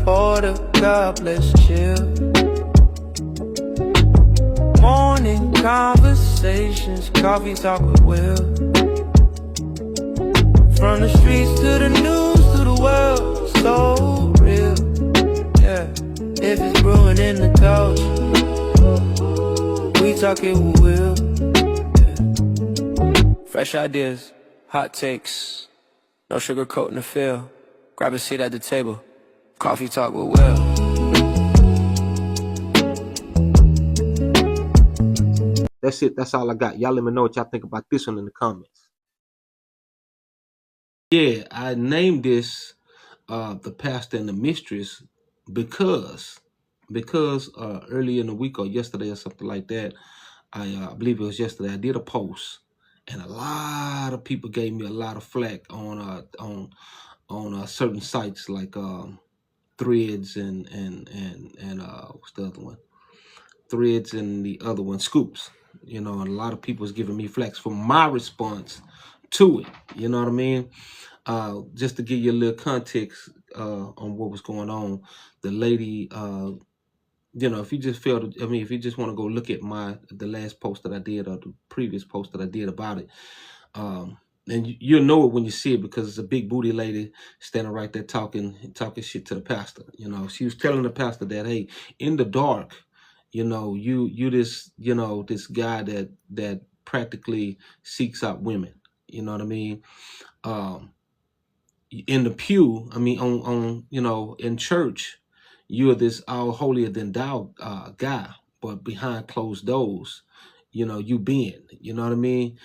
border, God bless chill. Morning conversations, coffee talk with Will. From the streets to the news to the world, so real. Yeah, if it's brewing in the couch, we talk it with Will. Yeah. Fresh ideas, hot takes, no sugarcoating the feel. Grab a seat at the table, coffee talk with Will. That's it. That's all I got. Y'all let me know what y'all think about this one in the comments. Yeah, I named this The Pastor and the Mistress because early in the week or yesterday or something like that, I believe it was yesterday, I did a post, and a lot of people gave me a lot of flack on certain sites like Threads and what's the other one? Threads and the other one, Scoops. You know, and a lot of people was giving me flack for my response to it. You know what I mean? Just to give you a little context on what was going on, the lady, you know, if you just feel, if you just want to go look at the last post that I did or the previous post that I did about it, and you'll know it when you see it because it's a big booty lady standing right there talking shit to the pastor. You know, she was telling the pastor that, hey, in the dark, you know, you this, you know, this guy that practically seeks out women. You know what I mean? In the pew, I mean, on you know, in church, you are this all holier than thou guy, but behind closed doors, you know, you know what I mean?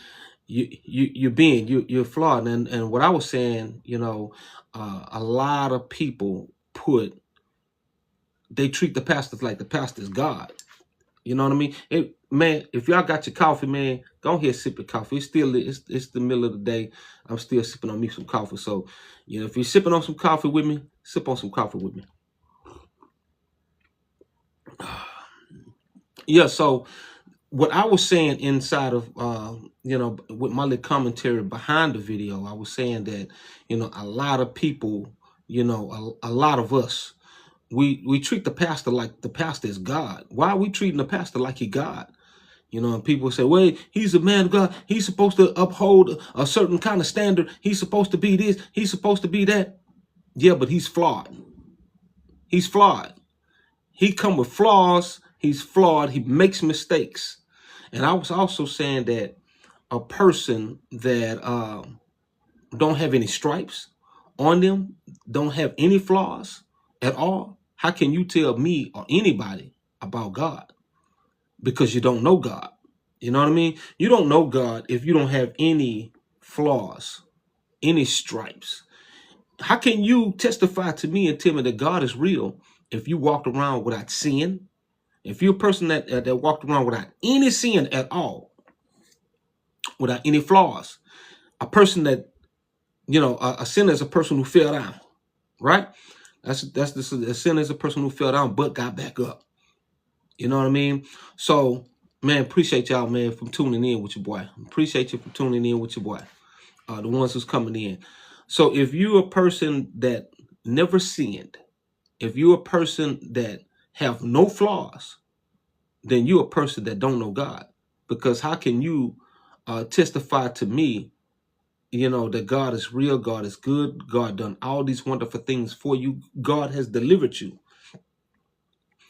You're flawed. And what I was saying, you know, a lot of people they treat the pastors like the pastor's God. You know what I mean? Man, if y'all got your coffee, man, go ahead and sip your coffee. It's the middle of the day. I'm still sipping on me some coffee. So, you know, if you're sipping on some coffee with me, sip on some coffee with me. Yeah, so what I was saying inside of, you know, with my little commentary behind the video, I was saying that, you know, a lot of people, you know, a lot of us, we treat the pastor like the pastor is God. Why are we treating the pastor like he God? You know, and people say, well, he's a man of God. He's supposed to uphold a certain kind of standard. He's supposed to be this. He's supposed to be that. Yeah, but he's flawed. He's flawed. He come with flaws. He's flawed. He makes mistakes. And I was also saying that a person that don't have any stripes on them, don't have any flaws at all, how can you tell me or anybody about God? Because you don't know God. You know what I mean? You don't know God if you don't have any flaws, any stripes. How can you testify to me and tell me that God is real if you walked around without sin? If you're a person that walked around without any sin at all, without any flaws, a person that, you know, a sinner is a person who fell down, right? A sinner is a person who fell down but got back up. You know what I mean? So, man, appreciate y'all, man, for tuning in with your boy. Appreciate you for tuning in with your boy. The ones who's coming in. So if you're a person that never sinned, if you're a person that have no flaws, then you're a person that don't know God. Because how can you testify to me, you know, that God is real, God is good, God done all these wonderful things for you, God has delivered you?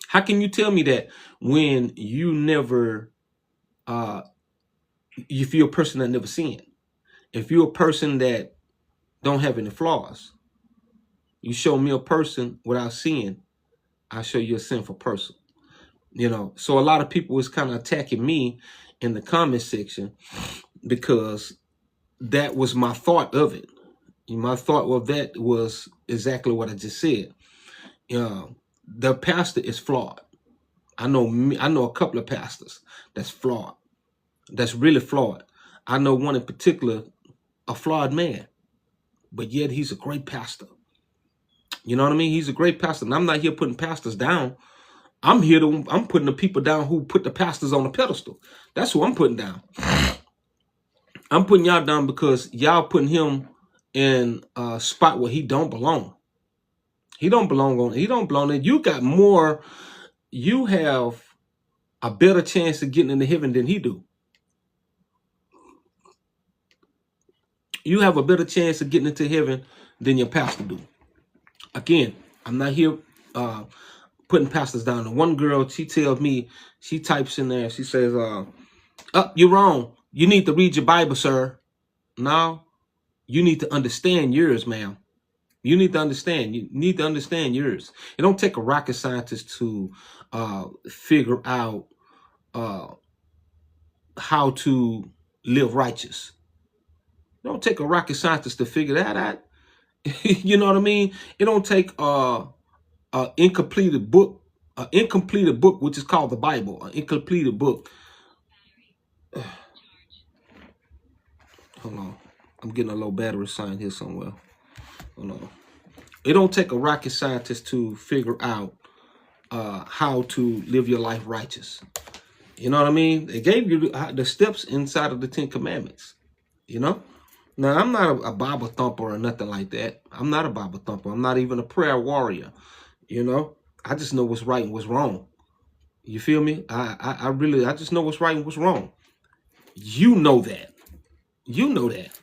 How can you tell me that when you never, if you're a person that never sinned, if you're a person that don't have any flaws, you show me a person without sin, I show you a sinful person. You know, so a lot of people was kind of attacking me in the comment section because that was my thought of it. My thought of that was exactly what I just said. The pastor is flawed. I know a couple of pastors that's flawed, that's really flawed. I know one in particular, a flawed man, but yet he's a great pastor. You know what I mean? He's a great pastor. And I'm not here putting pastors down. I'm putting the people down who put the pastors on the pedestal. That's who I'm putting down. I'm putting y'all down because y'all putting him in a spot where he don't belong. He don't belong on. He don't belong there. You got more. You have a better chance of getting into heaven than he do. You have a better chance of getting into heaven than your pastor do. Again, I'm not here putting pastors down. The one girl, she tells me, she types in there, she says, you're wrong. You need to read your Bible, sir. No, you need to understand yours, ma'am. You need to understand. You need to understand yours. It don't take a rocket scientist to figure out how to live righteous. It don't take a rocket scientist to figure that out. You know what I mean? It don't take incompleted book, which is called the Bible, an incompleted book. Hold on, I'm getting a low battery sign here somewhere. Hold on. It don't take a rocket scientist to figure out how to live your life righteous. You know what I mean? They gave you the steps inside of the 10 Commandments. You know? Now, I'm not a Bible thumper or nothing like that. I'm not a Bible thumper. I'm not even a prayer warrior. You know? I just know what's right and what's wrong. You feel me? I just know what's right and what's wrong. You know that. You know that.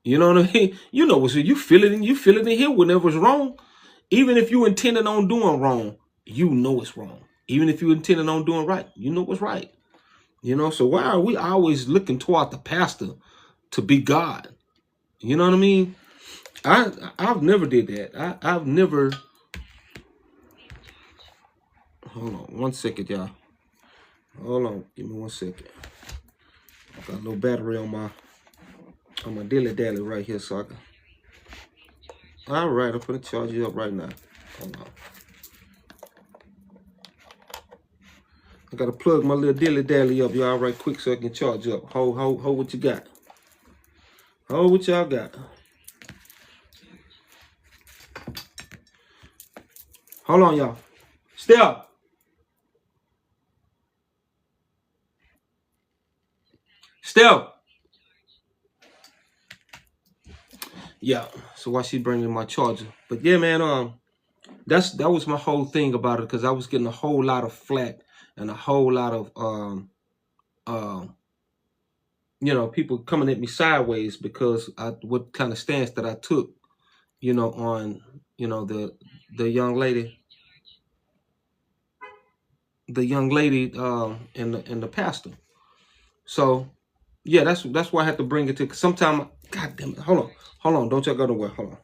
You know what I mean? You know what's, you feel it in here whenever it's wrong. Even if you intended on doing wrong, you know it's wrong. Even if you intended on doing right, you know what's right. You know, so why are we always looking toward the pastor to be God? You know what I mean? I've never did that. I've never. Hold on 1 second, y'all. Hold on, give me 1 second. I got no battery on my dilly dally right here, so I can. All right, I'm gonna charge you up right now. Hold on. I gotta plug my little dilly dally up, y'all, right quick, so I can charge up. Hold what you got. Hold what y'all got. Hold on, y'all. Stay up. Still. Yeah. So why she bringing my charger? But yeah, man. That was my whole thing about it, because I was getting a whole lot of flack and a whole lot of you know, people coming at me sideways because what kind of stance that I took, you know, on, you know, the young lady, and the pastor. So yeah, that's why I had to bring it to. Cause sometimes, God damn it, hold on, don't y'all go nowhere. Hold on.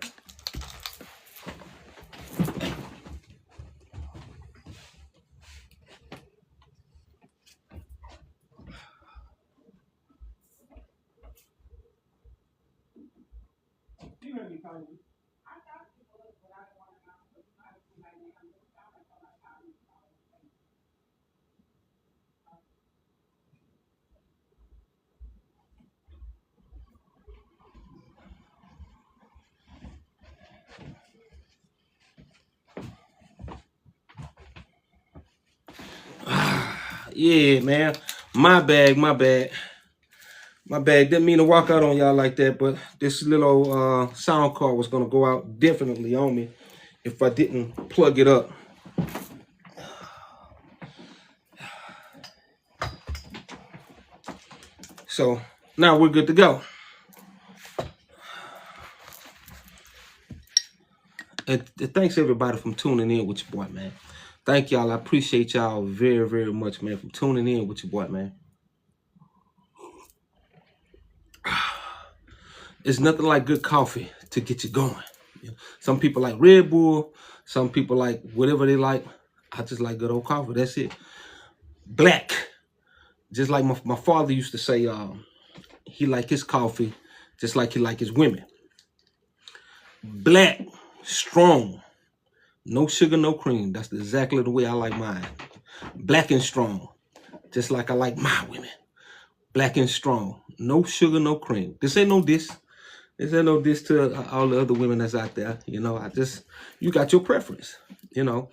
Yeah, man. My bad. Didn't mean to walk out on y'all like that, but this little sound card was gonna go out definitely on me if I didn't plug it up. So now we're good to go. And thanks everybody for tuning in with your boy, man. Thank y'all. I appreciate y'all very, very much, man, for tuning in with your boy, man. It's nothing like good coffee to get you going. Some people like Red Bull. Some people like whatever they like. I just like good old coffee. That's it. Black. Just like my father used to say, he liked his coffee just like he liked his women. Black, strong, no sugar, no cream. That's exactly the way I like mine. Black and strong, just like I like my women. Black and strong, no sugar, no cream. This ain't no diss. This ain't no diss to all the other women that's out there. You know, you got your preference, you know.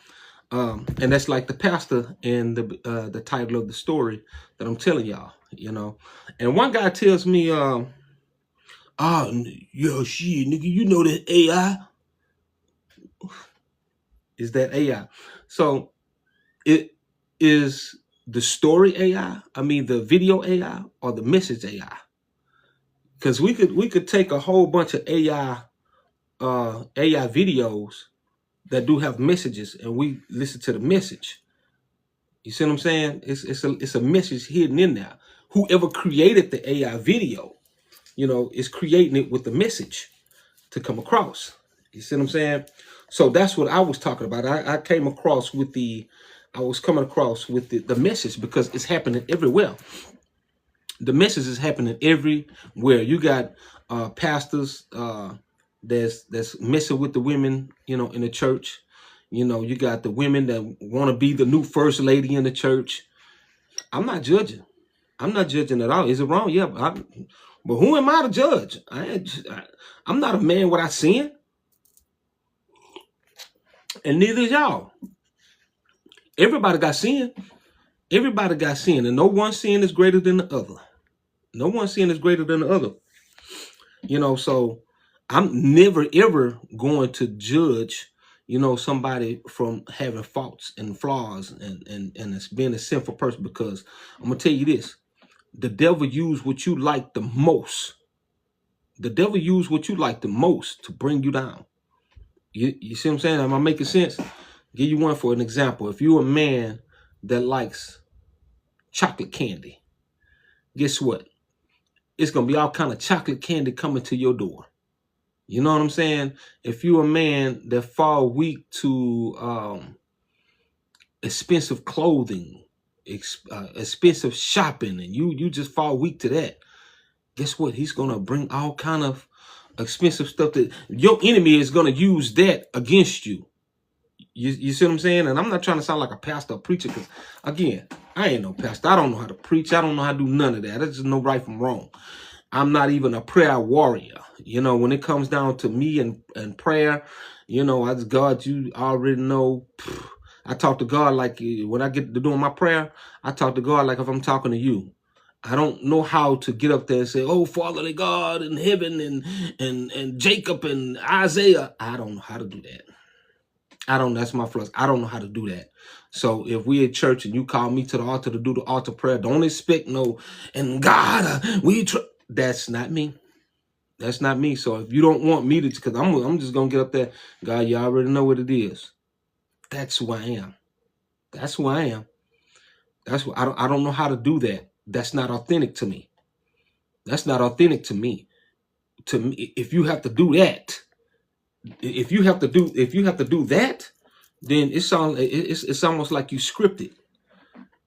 And that's like the pastor in the title of the story that I'm telling y'all, you know. And one guy tells me, yo, shit, nigga, you know that AI? Is that AI? So it is the story AI. I mean the video AI or the message AI. Because we could take a whole bunch of AI videos that do have messages, and we listen to the message. You see what I'm saying? It's a message hidden in there. Whoever created the AI video, is creating it with the message to come across. You see what I'm saying? So that's what I was talking about. I came across with I was coming across with the message because it's happening everywhere. The message is happening everywhere. You got pastors that's messing with the women, in the church. You got the women that want to be the new first lady in the church. I'm not judging. I'm not judging at all. Is it wrong? Yeah, but who am I to judge? I'm not a man without sin, and neither is y'all. Everybody got sin. Everybody got sin, and no one sin is greater than the other. No one sin is greater than the other. So I'm never ever going to judge, somebody from having faults and flaws and it's being a sinful person, because I'm gonna tell you this: the devil used what you like the most. The devil used what you like the most to bring you down. You see what I'm saying? Am I making sense? Give you one for an example. If you're a man that likes chocolate candy, guess what? It's gonna be all kind of chocolate candy coming to your door. You know what I'm saying? If you're a man that fall weak to expensive clothing, expensive shopping, and you just fall weak to that, guess what? He's gonna bring all kind of expensive stuff that your enemy is gonna use that against you. You see what I'm saying? And I'm not trying to sound like a pastor or preacher, because again, I ain't no pastor. I don't know how to preach. I don't know how to do none of that. I just know right from wrong. I'm not even a prayer warrior. When it comes down to me and prayer, as God, you already know. I talk to God like when I get to doing my prayer, I talk to God like if I'm talking to you. I don't know how to get up there and say, "Oh, Father God in heaven and Jacob and Isaiah." I don't know how to do that. That's my flesh. I don't know how to do that. So if we at church and you call me to the altar to do the altar prayer, don't expect no, and God, that's not me. That's not me. So if you don't want me to, because I'm just going to get up there, God, you already know what it is. That's who I am. That's who I am. That's what I don't know how to do that. That's not authentic to me. That's not authentic to me. To me, if you have to do that, if you have to do that, then it's almost like you scripted.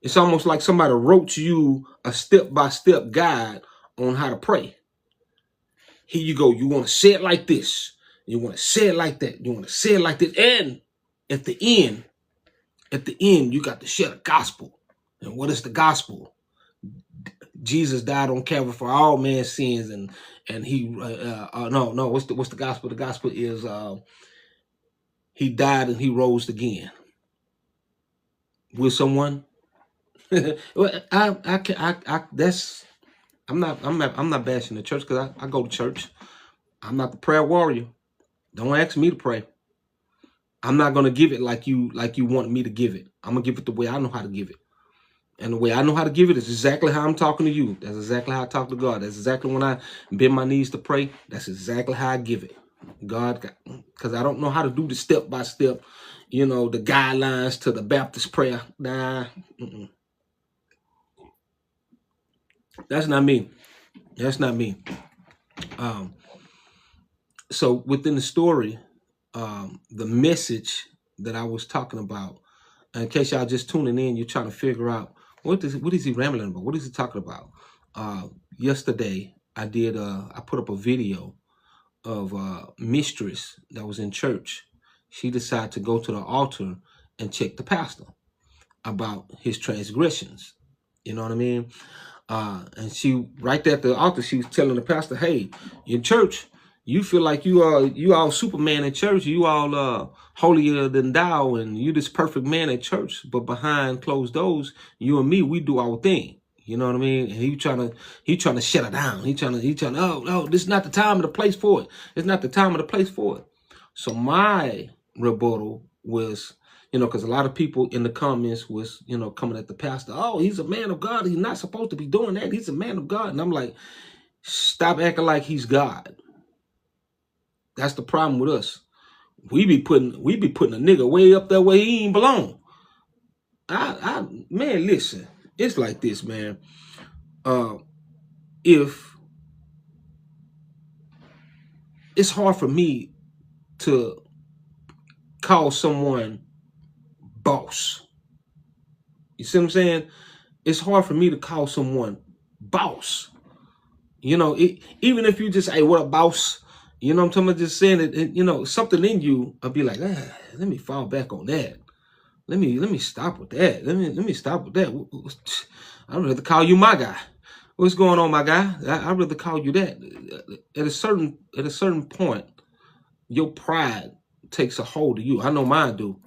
It's almost like somebody wrote you a step-by-step guide on how to pray. Here you go. You want to say it like this. You want to say it like that. You want to say it like this. And at the end, you got to share the gospel. And what is the gospel? Jesus died on Calvary for all man's sins, and he no. What's the gospel? The gospel is he died and he rose again. Will someone? Well, I'm not bashing the church, because I go to church. I'm not the prayer warrior. Don't ask me to pray. I'm not gonna give it like you want me to give it. I'm gonna give it the way I know how to give it. And the way I know how to give it is exactly how I'm talking to you. That's exactly how I talk to God. That's exactly when I bend my knees to pray. That's exactly how I give it. God, because I don't know how to do the step by step, the guidelines to the Baptist prayer. Nah, that's not me. That's not me. So within the story, the message that I was talking about, in case y'all just tuning in, you're trying to figure out what is he rambling about? What is he talking about? Yesterday, I put up a video of Mistress that was in church. She decided to go to the altar and check the pastor about his transgressions. You know what I mean? And she, right there at the altar, she was telling the pastor, "Hey, in church, you feel like you all Superman in church, you all holier than thou, and you this perfect man at church, but behind closed doors, you and me, we do our thing." You know what I mean? And he trying to shut her down. He trying to, oh no, this is not the time or the place for it. It's not the time or the place for it. So my rebuttal was, because a lot of people in the comments was, coming at the pastor. Oh, he's a man of God. He's not supposed to be doing that. He's a man of God. And I'm like, stop acting like he's God. That's the problem with us. We be putting a nigga way up there where he ain't belong. Man, listen, it's like this, man. If it's hard for me to call someone boss. You see what I'm saying? It's hard for me to call someone boss. Even if you just, hey, what a boss? You know what I'm talking about? Just saying it, something in you, I'll be like, let me fall back on that. Let me stop with that. Let me stop with that. I'd rather call you my guy. What's going on, my guy? I'd rather call you that. At a certain point, your pride takes a hold of you. I know mine do.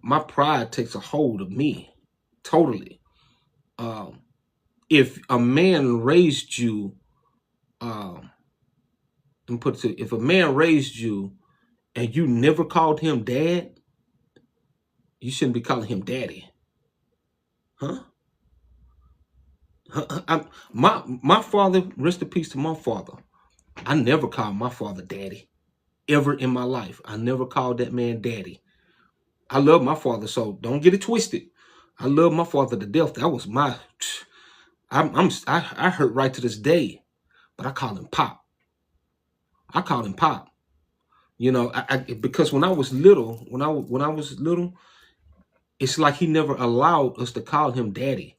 My pride takes a hold of me, totally. If a man raised you, if a man raised you and you never called him dad, you shouldn't be calling him daddy. Huh? My father, rest in peace to my father. I never called my father daddy, ever in my life. I never called that man daddy. I love my father, so don't get it twisted. I love my father to death. That was I hurt right to this day, but I call him Pop. I call him Pop. Because when I was little, it's like he never allowed us to call him daddy.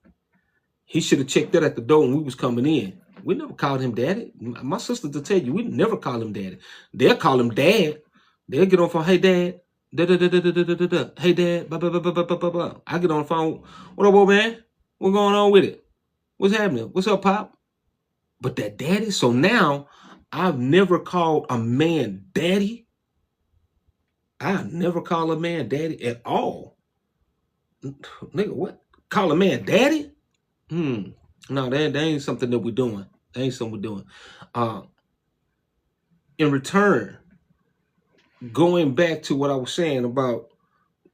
He should have checked that at the door when we was coming in. We never called him daddy. My sister to tell you, we never call him daddy. They'll call him dad. They'll get on the phone, hey dad, hey dad, blah, blah, blah, blah, blah, blah, blah. I get on the phone, what up, old man? What's going on with it? What's happening? What's up, Pop? But that daddy, so now I've never called a man daddy. I never call a man daddy at all. Nigga, what? Call a man daddy? No, that ain't something that we're doing. That ain't something we're doing. In return, going back to what I was saying about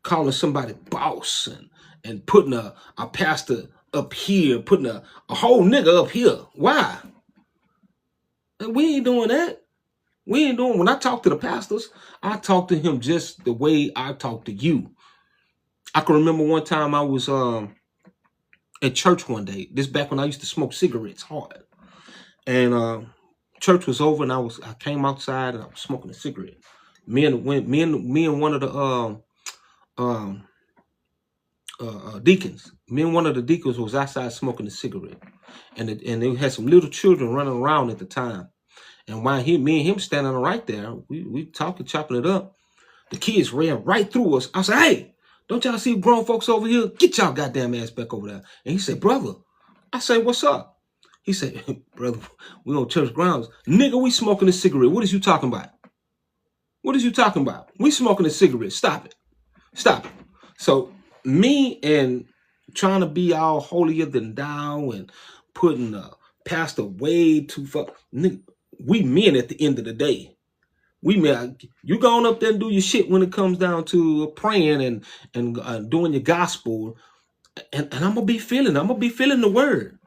calling somebody boss and putting a pastor up here, putting a whole nigga up here. Why? We ain't doing that. When I talk to the pastors, I talk to him just the way I talk to you. I can remember one time I was at church one day. This back when I used to smoke cigarettes hard. And church was over and I came outside and I was smoking a cigarette. Me and one of the deacons. Me and one of the deacons was outside smoking a cigarette. And they had some little children running around at the time. And while me and him standing right there, we talking, chopping it up. The kids ran right through us. I said, hey, don't y'all see grown folks over here? Get y'all goddamn ass back over there. And he said, brother. I said, what's up? He said, brother, we on church grounds. Nigga, we smoking a cigarette. What is you talking about? What is you talking about? We smoking a cigarette. Stop it. Stop it. So me and trying to be all holier than thou and putting a pastor way too far. Nigga, we men at the end of the day. We men, you going up there and do your shit when it comes down to praying and doing your gospel. And I'm going to be feeling the word.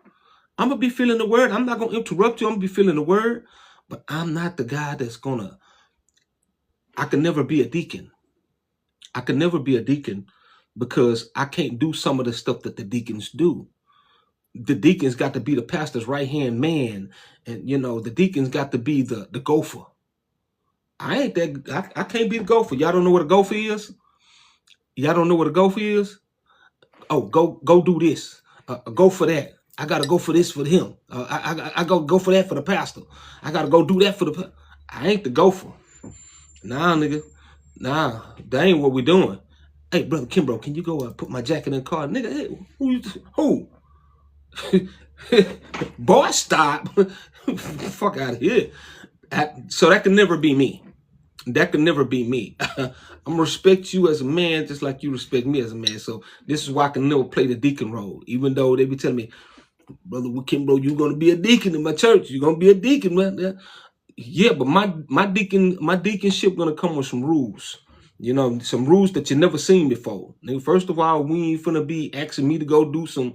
I'm going to be feeling the word. I'm not going to interrupt you. I'm going to be feeling the word. But I'm not the guy that's going to, I can never be a deacon. I can never be a deacon because I can't do some of the stuff that the deacons do. The deacons got to be the pastor's right-hand man. And, the deacons got to be the gopher. I ain't that, I can't be the gopher. Y'all don't know what a gopher is? Y'all don't know what a gopher is? Oh, go do this. Go for that. I got to go for this for him. I go for that for the pastor. I got to go do that for the I ain't the gopher. Nah, nigga. Nah, that ain't what we doing. Hey, brother Kimbro, can you go put my jacket in the car? Nigga, hey, who? Boy, stop. Fuck out of here. So that can never be me. That can never be me. I'm gonna respect you as a man just like you respect me as a man. So this is why I can never play the deacon role. Even though they be telling me, brother Kimbro, you're gonna be a deacon in my church. You're gonna be a deacon, man. Yeah, but my deaconship gonna come with some rules. You know, some rules that you never seen before. Nigga, first of all, we ain't finna be asking me to go do some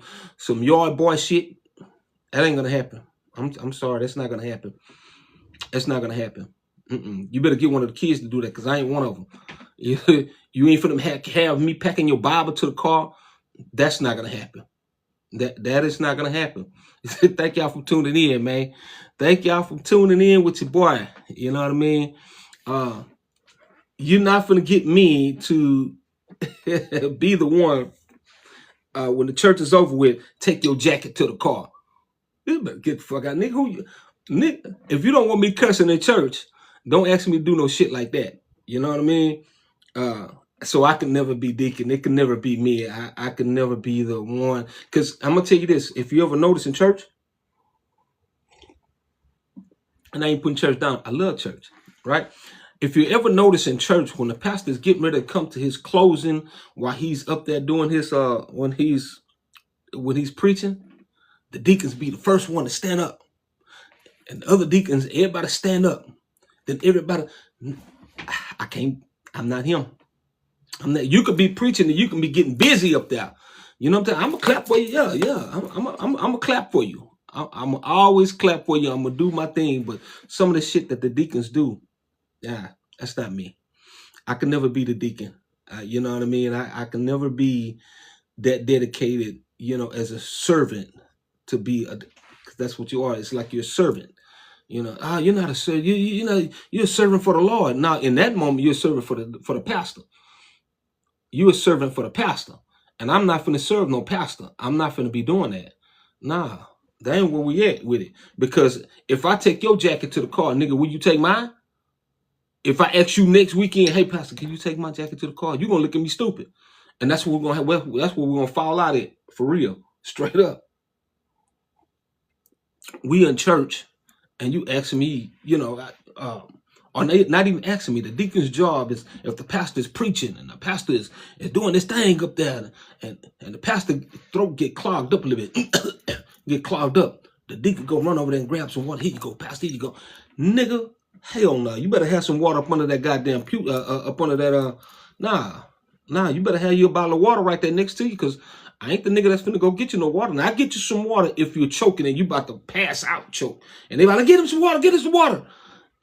yard boy shit. That ain't gonna happen. I'm sorry, that's not gonna happen. That's not gonna happen. You better get one of the kids to do that, because I ain't one of them. You ain't finna have me packing your Bible to the car. That's not gonna happen. That is not gonna happen. Thank y'all for tuning in, man. Thank y'all for tuning in with your boy. You know what I mean? You're not gonna get me to be the one when the church is over with, take your jacket to the car. You better get the fuck out, nigga. Nigga, if you don't want me cussing in church, don't ask me to do no shit like that. You know what I mean? So I can never be deacon. It can never be me. I can never be the one. Because I'm gonna tell you this: if you ever notice in church, and I ain't putting church down, I love church, right? If you ever notice in church, when the pastor's getting ready to come to his closing, while he's up there doing his when he's preaching, the deacons be the first one to stand up, and the other deacons, everybody stand up. Then everybody, I can't. I'm not him. I'm not. You could be preaching and you can be getting busy up there. You know what I'm saying? I'm gonna clap for you. Yeah. I'm gonna clap for you. I'm always clap for you. I'm gonna do my thing. But some of the shit that the deacons do, yeah, that's not me. I can never be the deacon. You know what I mean? I can never be that dedicated, you know, as a servant to be a, cause that's what you are. It's like you're a servant. You know, you're not a servant. You know, you're a servant for the Lord. Now, in that moment, you're a servant for the pastor. You're a servant for the pastor. And I'm not finna serve no pastor. I'm not finna be doing that. Nah, that ain't where we at with it. Because if I take your jacket to the car, nigga, will you take mine? If I ask you next weekend, hey, pastor, can you take my jacket to the car? You're going to look at me stupid. And that's what we're going to have. That's what we're going to fall out at, for real, straight up. We in church, and you asking me, you know, or not even asking me. The deacon's job is, if the pastor is preaching and the pastor is doing this thing up there, and the pastor throat get clogged up a little bit, get clogged up, the deacon go run over there and grab some water. Here you go, pastor. Here you go, nigga. Hell no. You better have some water up under that goddamn pew, up under that. Nah. You better have your bottle of water right there next to you, because I ain't the nigga that's finna go get you no water. Now I get you some water if you're choking and you about to pass out choke. And they like, get him some water. Get him some water.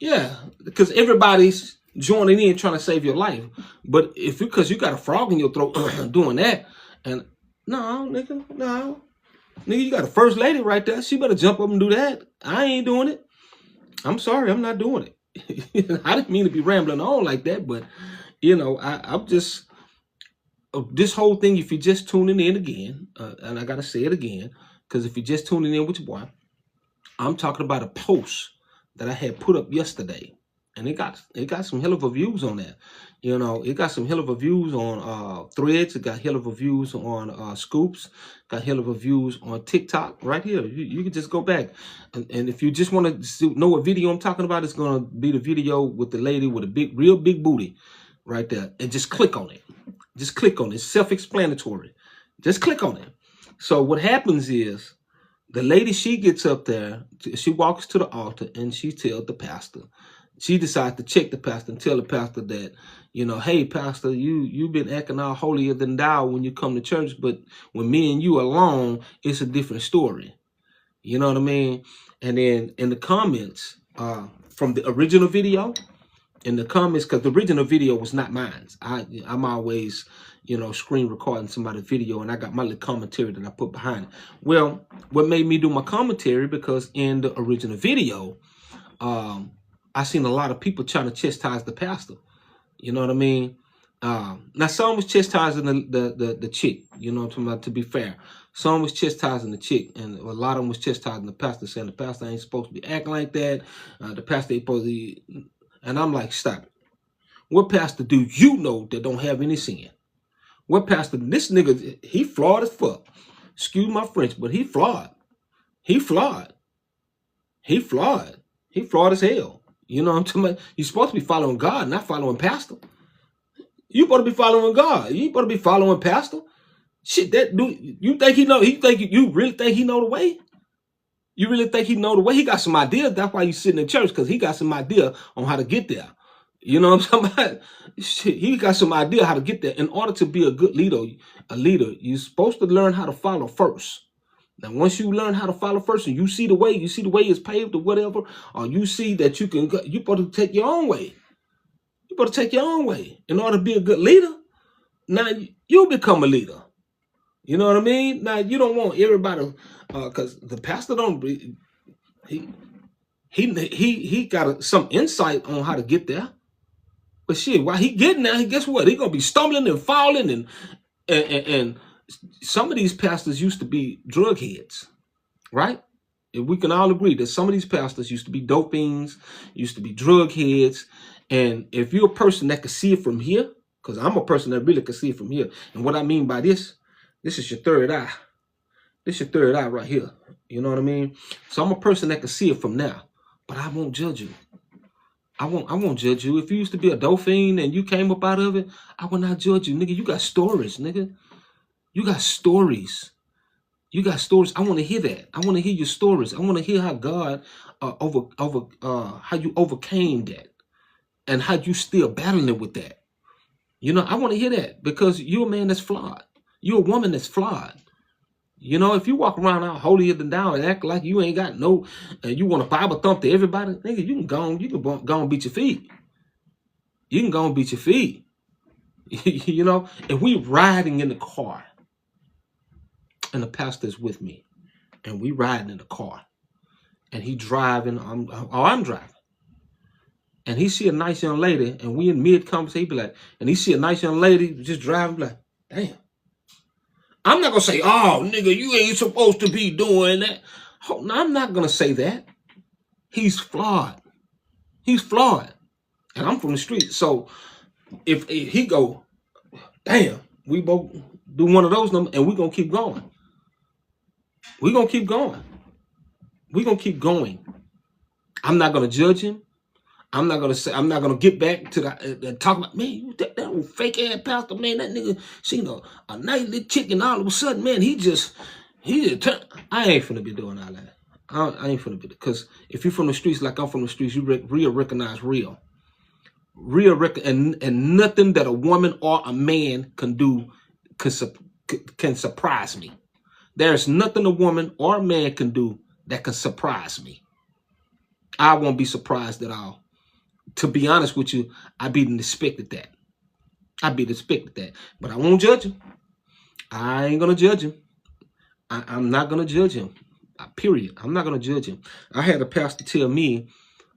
Yeah, because everybody's joining in trying to save your life. But if because you got a frog in your throat doing that, and no, nigga, you got a first lady right there. She better jump up and do that. I ain't doing it. I'm sorry, I'm not doing it. I didn't mean to be rambling on like that, but you know, I'm just this whole thing. If you're just tuning in again, and I gotta say it again, because if you're just tuning in with your boy, I'm talking about a post that I had put up yesterday, and it got some hell of a views on that. You know, it got some hell of a views on Threads. It got hell of a views on Scoops. Got hell of a views on TikTok. Right here, you can just go back, and if you just want to know what video I'm talking about, it's gonna be the video with the lady with a real big booty, right there, and just click on it. Just click on it. It's self-explanatory. Just click on it. So what happens is, the lady, she gets up there, she walks to the altar, and she tells the pastor. She decides to check the pastor and tell the pastor that, you know, hey, pastor, you've been acting all holier than thou when you come to church, but when me and you are alone, it's a different story. You know what I mean? And then in the comments from the original video, in the comments, because the original video was not mine. I'm always, you know, screen recording somebody's video, and I got my little commentary that I put behind it. Well, what made me do my commentary, because in the original video, I seen a lot of people trying to chastise the pastor. You know what I mean? Now some was chastising the chick, you know what I'm talking about, to be fair. Some was chastising the chick, and a lot of them was chastising the pastor, saying the pastor ain't supposed to be acting like that. The pastor ain't supposed to. And I'm like, stop it. What pastor do you know that don't have any sin? What pastor? This nigga, he flawed as fuck. Excuse my French, but he flawed. He flawed. He flawed. He flawed as hell. You know what I'm talking about? You're supposed to be following God, not following pastor. You supposed to be following God. You supposed to be following pastor. Shit, that dude, you think he know? You really think he know the way? You really think he know the way? He got some ideas. That's why you sitting in church, because he got some idea on how to get there. You know what I'm talking about? Shit, he got some idea how to get there. In order to be a good leader, you're supposed to learn how to follow first. Now, once you learn how to follow first, and you see the way is paved or whatever, or you see that you can go, you're supposed to take your own way. You're supposed to take your own way in order to be a good leader. Now you become a leader. You know what I mean? Now you don't want everybody, because the pastor don't. He got some insight on how to get there. But shit, while he getting there, guess what? He gonna be stumbling and falling, and some of these pastors used to be drug heads, right? And we can all agree that some of these pastors used to be dope fiends, used to be drug heads. And if you're a person that can see it from here, because I'm a person that really can see it from here. And what I mean by this is your third eye. This is your third eye right here. You know what I mean? So I'm a person that can see it from now, but I won't judge you. I won't judge you. If you used to be a dope fiend and you came up out of it, I will not judge you, nigga. You got stories, nigga. You got stories. You got stories. I want to hear that. I want to hear your stories. I want to hear how God how you overcame that and how you still battling with that. You know, I want to hear that because you're a man that's flawed. You're a woman that's flawed. You know, if you walk around out holier than thou and act like you ain't got no, and you want to Bible thump to everybody, nigga, you can go and beat your feet. You can go and beat your feet. You know, if we riding in the car and the pastor's with me and we riding in the car and he driving, I'm driving. And he see a nice young lady and we in mid conversation, he be like, and he see a nice young lady just driving, like, damn. I'm not going to say, oh, nigga, you ain't supposed to be doing that. Oh, no, I'm not going to say that. He's flawed. He's flawed. And I'm from the street. So if he go, damn, we both do one of those numbers and we're going to keep going. We're going to keep going. We're going to keep going. I'm not going to judge him. I'm not gonna get back to the talk about, man, that old fake ass pastor, man, that nigga seen a nice little chick and all of a sudden, man, he just I ain't finna be doing all that. I ain't finna be, because if you're from the streets like I'm from the streets, you recognize real. And nothing that a woman or a man can do can surprise me. There's nothing a woman or a man can do that can surprise me. I won't be surprised at all. To be honest with you, I be expected that. But I won't judge him. I ain't gonna judge him. I'm not gonna judge him. Period. I'm not gonna judge him. I had a pastor tell me,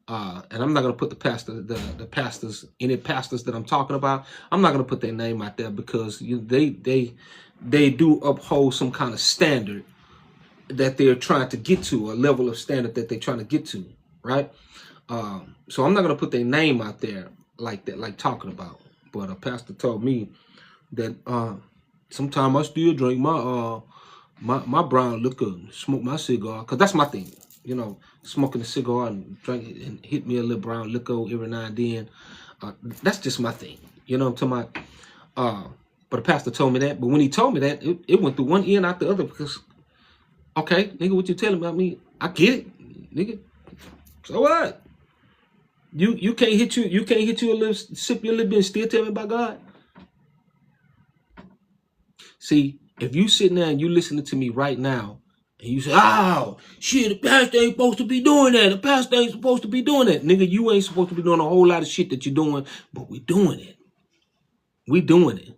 and I'm not gonna put the pastors, any pastors that I'm talking about, I'm not gonna put their name out there because they do uphold some kind of standard that they're trying to get to, a level of standard that they're trying to get to, right? So I'm not gonna put their name out there like that, like talking about. But a pastor told me that sometimes I still drink my brown liquor, smoke my cigar, cause that's my thing, you know, smoking a cigar and drink it and hit me a little brown liquor every now and then. That's just my thing, you know what I'm talking about? But the pastor told me that. But when he told me that, it went through one ear and out the other because, okay, nigga, what you telling me? I mean, I get it, nigga. So what? You can't hit you a little, sip you a little bit and still tell me about God? See, if you sitting there and you listening to me right now and you say, oh, shit, the pastor ain't supposed to be doing that. The pastor ain't supposed to be doing that. Nigga, you ain't supposed to be doing a whole lot of shit that you're doing, but we doing it. We doing it.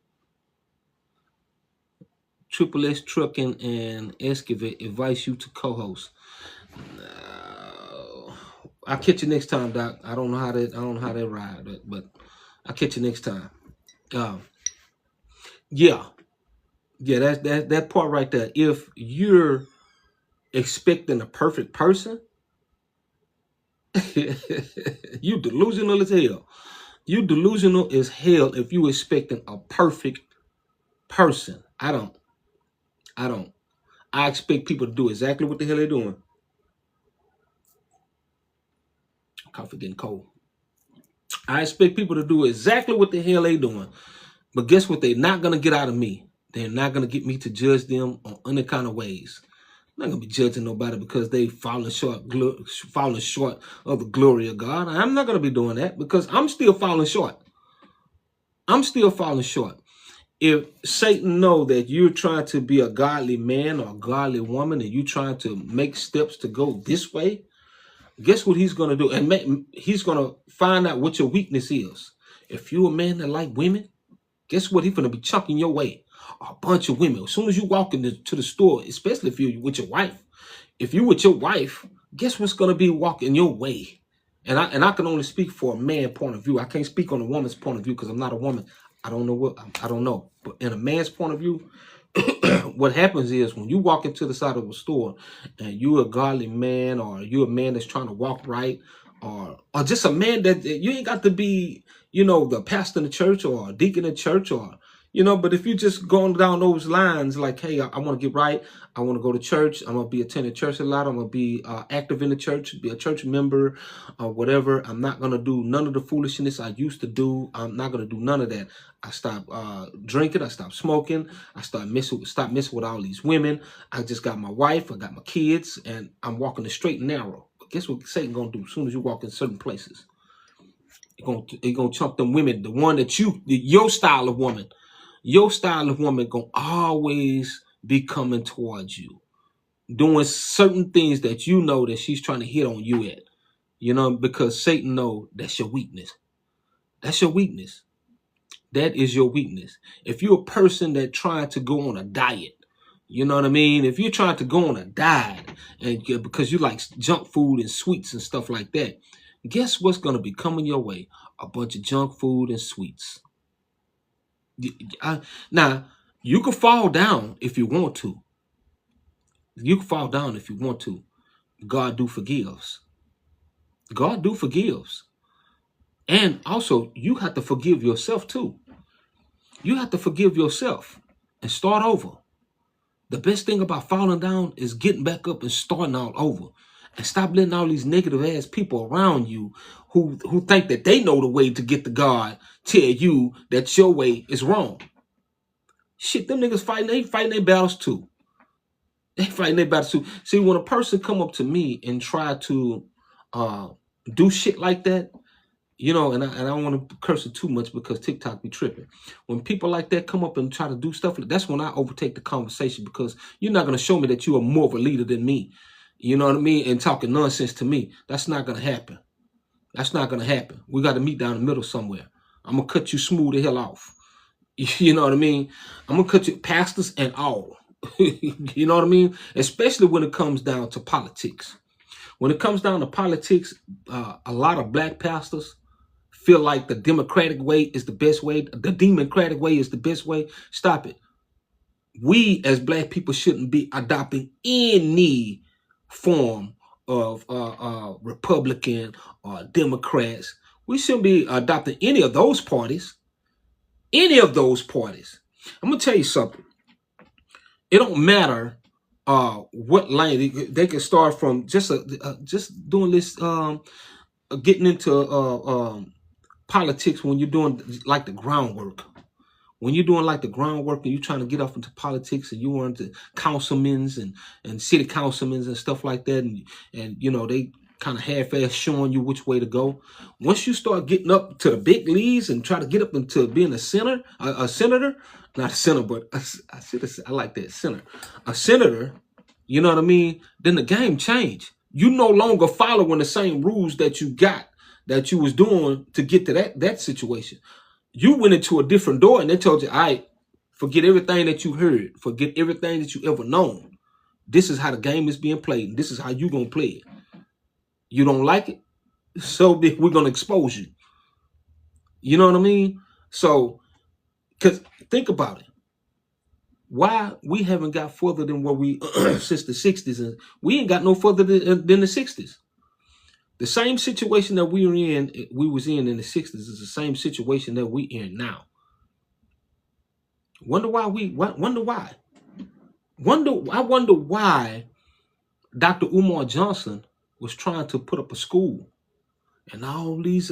Triple S Trucking and Excavate advise you to co-host. I'll catch you next time, Doc. I don't know how that ride, but I'll catch you next time. Yeah, that's that part right there. If you're expecting a perfect person, you delusional as hell. You delusional as hell if you expecting a perfect person. I don't. I expect people to do exactly what the hell they're doing. Coffee getting cold. I expect people to do exactly what the hell they doing. But guess what? They're not going to get out of me. They're not going to get me to judge them on any kind of ways. I'm not gonna be judging nobody because they falling short of the glory of God. I'm not gonna be doing that because I'm still falling short. I'm still falling short. If Satan know that you're trying to be a godly man or a godly woman and you're trying to make steps to go this way, guess what he's gonna do? And he's gonna find out what your weakness is. If you're a man that like women, guess what? He's gonna be chunking your way. A bunch of women. As soon as you walk into the store, especially if you're with your wife, if you're with your wife, guess what's gonna be walking your way? And I can only speak for a man point of view. I can't speak on a woman's point of view because I'm not a woman. I don't know. But in a man's point of view, what happens is when you walk into the side of a store and you're a godly man or you're a man that's trying to walk right or just a man that you ain't got to be, the pastor in the church or a deacon in church or, but if you just going down those lines like, hey, I want to get right. I want to go to church. I'm going to be attending church a lot. I'm going to be active in the church, be a church member or whatever. I'm not going to do none of the foolishness I used to do. I'm not going to do none of that. I stopped drinking. I stopped smoking. I stop messing with all these women. I just got my wife. I got my kids, and I'm walking the straight and narrow. But guess what Satan going to do as soon as you walk in certain places? He gonna chump them women, the one that your style of woman. Your style of woman gonna always be coming towards you, doing certain things that you know that she's trying to hit on you at, because Satan know that's your weakness. That's your weakness. That is your weakness. If you're a person that trying to go on a diet, you know what I mean? If you're trying to go on a diet and because you like junk food and sweets and stuff like that, guess what's gonna be coming your way? A bunch of junk food and sweets. Now, you can fall down if you want to. You can fall down if you want to. God do forgives. God do forgives. And also, you have to forgive yourself too. You have to forgive yourself and start over. The best thing about falling down is getting back up and starting all over. And stop letting all these negative ass people around you who think that they know the way to get to God tell you that your way is wrong. Shit, them niggas fighting their battles too. They fighting their battles too. See, when a person come up to me and try to do shit like that, and I don't want to curse it too much because TikTok be tripping. When people like that come up and try to do stuff, that's when I overtake the conversation because you're not going to show me that you are more of a leader than me. You know what I mean? And talking nonsense to me. That's not going to happen. That's not going to happen. We got to meet down the middle somewhere. I'm going to cut you smooth the hell off. You know what I mean? I'm going to cut you pastors and all. You know what I mean? Especially when it comes down to politics. When it comes down to politics, a lot of black pastors feel like the Democratic way is the best way. The Democratic way is the best way. Stop it. We as black people shouldn't be adopting any form of Republican or Democrats. We shouldn't be adopting any of those parties. Any of those parties. I'm going to tell you something. It don't matter what lane. They can start from just doing this, getting into politics when you're doing like the groundwork. When you're doing like the groundwork and you're trying to get up into politics and you want to councilmen and city councilmen and stuff like that, and they kind of half-ass showing you which way to go. Once you start getting up to the big leagues and try to get up into being a senator, not a senator, but I like that, senator. A senator, you know what I mean? Then the game changed. You no longer following the same rules that you was doing to get to that situation. You went into a different door and they told you, all right, forget everything that you heard. Forget everything that you ever known. This is how the game is being played. And this is how you going to play it. You don't like it? So we're going to expose you. You know what I mean? So, because think about it. Why we haven't got further than where we, since the 60s, and we ain't got no further than the 60s. The same situation that we was in the 60s is the same situation that we in now. I wonder why Dr. Umar Johnson was trying to put up a school and all these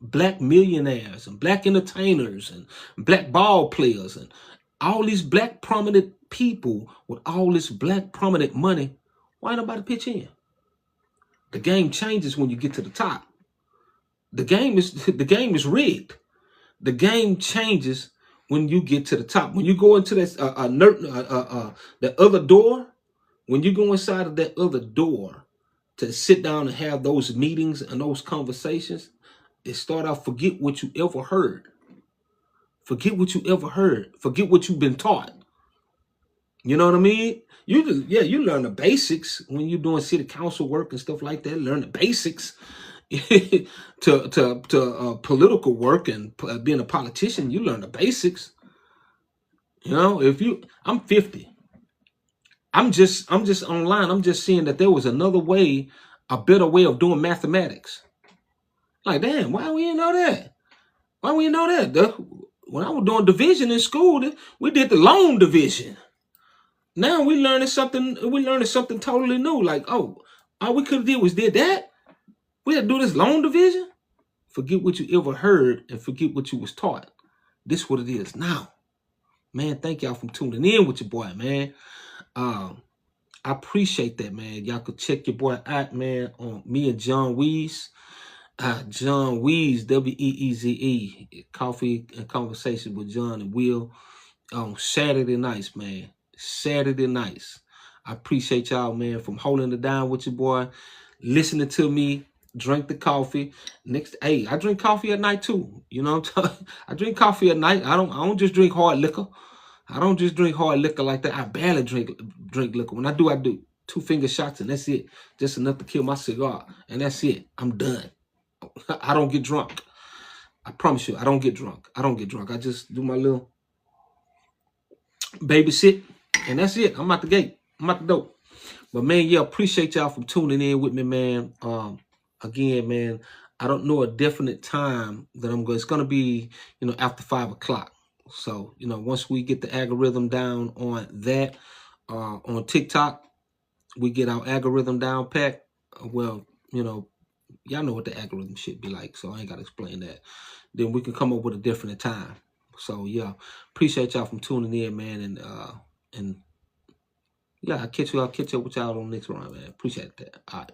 black millionaires and black entertainers and black ball players and all these black prominent people with all this black prominent money, why ain't nobody pitch in? The game changes when you get to the top. The game is rigged. The game changes when you get to the top. When you go into this the other door, when you go inside of that other door to sit down and have those meetings and those conversations, it start out, forget what you ever heard. Forget what you ever heard. Forget what you've been taught. You know what I mean? You learn the basics when you're doing city council work and stuff like that. Learn the basics to political work and being a politician. You learn the basics. You know, I'm 50. I'm just online. I'm just seeing that there was another way, a better way of doing mathematics. Like, damn, why we didn't know that? Why we didn't know that? When I was doing division in school, we did the long division. Now we learning something. We learning something totally new. Like, oh, all we could have did was did that. We had to do this long division. Forget what you ever heard and forget what you was taught. This is what it is now. Man, thank y'all for tuning in with your boy, man. I appreciate that, man. Y'all could check your boy out, man, on me and John Weeze. John Weeze, Weeze, Coffee and Conversation with John and Will on Saturday nights, man. Saturday nights. I appreciate y'all, man, from holding it down with your boy, listening to me, drink the coffee. Hey, I drink coffee at night too. You know what I'm talking? I drink coffee at night. I don't just drink hard liquor. I don't just drink hard liquor like that. I barely drink liquor. When I do 2-finger shots and that's it. Just enough to kill my cigar. And that's it. I'm done. I don't get drunk. I promise you, I don't get drunk. I just do my little babysit. And that's it. I'm out the gate. I'm out the door. But man, yeah, appreciate y'all for tuning in with me, man. Again, man, I don't know a definite time that I'm going. It's going to be, after 5 o'clock. So, once we get the algorithm down on that, on TikTok, we get our algorithm down pat. Well, y'all know what the algorithm should be like, so I ain't got to explain that. Then we can come up with a different time. So, yeah, appreciate y'all from tuning in, man. And yeah, I'll catch up with y'all on the next round, man. Appreciate that. All right.